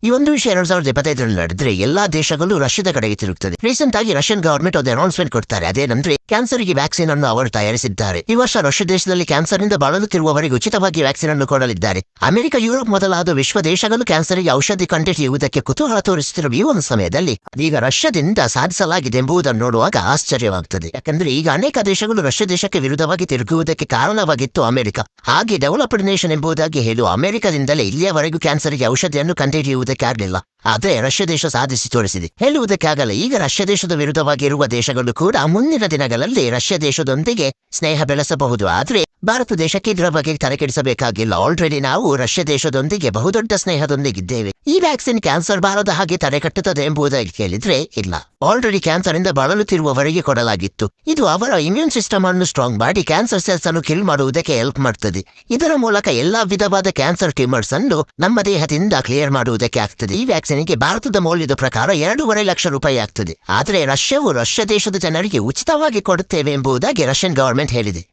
ಈ ಒಂದು ವಿಷಯ 2025 ನಡೆದ್ರೆ ಎಲ್ಲಾ ದೇಶಗಳು ರಷ್ಯಾದ ಕಡೆಗೆ ತಿರುಗುತ್ತದೆ. ರೀಸೆಂಟ್ ಆಗಿ ರಷ್ಯನ್ ಗವರ್ಮೆಂಟ್ ಒಂದು ಅನೌನ್ಸ್ಮೆಂಟ್ ಕೊಡ್ತಾರೆ. ಅದೇನಂದ್ರೆ ಕ್ಯಾನ್ಸರ್ ಗೆ ವ್ಯಾಕ್ಸಿನ್ ಅನ್ನು ಅವರು ತಯಾರಿಸಿದ್ದಾರೆ. ಈ ವರ್ಷ ರಷ್ಯಾ ದೇಶದಲ್ಲಿ ಕ್ಯಾನ್ಸರ್ ನಿಂದ ಬಳಲುತ್ತಿರುವವರಿಗೆ ಉಚಿತವಾಗಿ ವ್ಯಾಕ್ಸಿನ್ ಅನ್ನು ಕೊಡಲಿದ್ದಾರೆ. ಅಮೆರಿಕ, ಯುರೋಪ್ ಮೊದಲಾದ ವಿಶ್ವ ದೇಶಗಳು ಕ್ಯಾನ್ಸರ್ ಗೆ ಔಷಧಿ ಕಂಡುಹಿಡಿಯುವುದಕ್ಕೆ ಕುತೂಹಲ ತೋರಿಸುತ್ತಿರುವ ಈ ಒಂದು ಸಮಯದಲ್ಲಿ ಈಗ ರಷ್ಯಾದಿಂದ ಸಾಧಿಸಲಾಗಿದೆ ಎಂಬುದನ್ನು ನೋಡುವಾಗ ಆಶ್ಚರ್ಯವಾಗುತ್ತದೆ. ಯಾಕಂದ್ರೆ ಈಗ ಅನೇಕ ದೇಶಗಳು ರಷ್ಯಾ ದೇಶಕ್ಕೆ ವಿರುದ್ಧವಾಗಿ ತಿರುಗುವುದಕ್ಕೆ ಕಾರಣವಾಗಿತ್ತು ಅಮೆರಿಕ. ಹಾಗೆ ಡೆವಲಪ್ಡ್ ನೇಷನ್ ಎಂಬುದಾಗಿ ಹೇಳುವ ಅಮೆರಿಕದಿಂದಲೇ ಇಲ್ಲಿಯವರೆಗೂ ಕ್ಯಾನ್ಸರ್ಗೆ ಔಷಧಿಯನ್ನು ಕಂಡುಹಿಡಿಯುವುದಕ್ಕೆ ಆಗಲಿಲ್ಲ. ಆದರೆ ರಷ್ಯಾ ದೇಶ ಸಾಧಿಸಿ ತೋರಿಸಿದೆ. ಹೇಳುವುದಕ್ಕಾಗಲ್ಲ, ಈಗ ರಷ್ಯಾ ದೇಶದ ವಿರುದ್ಧವಾಗಿರುವ ದೇಶಗಳು ಕೂಡ ಮುಂದಿನ ದಿನಗಳಲ್ಲಿ ರಷ್ಯಾ ದೇಶದೊಂದಿಗೆ ಸ್ನೇಹ ಬೆಳೆಸಬಹುದು. ಆದ್ರೆ ಭಾರತ ದೇಶಕ್ಕೆ ಇದರ ಬಗ್ಗೆ ತಲೆಕೆಡಿಸಬೇಕಾಗಿಲ್ಲ. ಆಲ್ರೆಡಿ ನಾವು ರಷ್ಯಾ ದೇಶದೊಂದಿಗೆ ಬಹುದೊಡ್ಡ ಸ್ನೇಹದೊಂದಿಗಿದ್ದೇವೆ. ಈ ವ್ಯಾಕ್ಸಿನ್ ಕ್ಯಾನ್ಸರ್ ಬಾರದ ಹಾಗೆ ತಡೆಗಟ್ಟುತ್ತದೆ ಎಂಬುದಾಗಿ ಕೇಳಿದ್ರೆ ಇಲ್ಲ. ಆಲ್ರೆಡಿ ಕ್ಯಾನ್ಸರ್ ಇಂದ ಬಳಲುತ್ತಿರುವವರಿಗೆ ಕೊಡಲಾಗಿತ್ತು. ಇದು ಅವರ ಇಮ್ಯೂನ್ ಸಿಸ್ಟಮ್ ಅನ್ನು ಸ್ಟ್ರಾಂಗ್ ಮಾಡಿ ಕ್ಯಾನ್ಸರ್ ಸೆಲ್ಸ್ ಅನ್ನು ಕಿಲ್ ಮಾಡುವುದಕ್ಕೆ ಹೆಲ್ಪ್ ಮಾಡ್ತದೆ. ಇದರ ಮೂಲಕ ಎಲ್ಲಾ ವಿಧವಾದ ಕ್ಯಾನ್ಸರ್ ಟ್ಯೂಮರ್ಸ್ ಅನ್ನು ನಮ್ಮ ದೇಹದಿಂದ ಕ್ಲಿಯರ್ ಮಾಡುವುದಕ್ಕೆ ಆಗ್ತದೆ. ಈ ವ್ಯಾಕ್ಸಿನ್ಗೆ ಭಾರತದ ಮೌಲ್ಯದ ಪ್ರಕಾರ 2.5 ಲಕ್ಷ ರೂಪಾಯಿ ಆಗ್ತದೆ. ಆದರೆ ರಷ್ಯಾವು ರಷ್ಯಾ ದೇಶದ ಜನರಿಗೆ ಉಚಿತವಾಗಿ ಕೊಡುತ್ತೇವೆ ಎಂಬುದಾಗಿ ರಷ್ಯನ್ ಗವರ್ಮೆಂಟ್ ಹೇಳಿದೆ.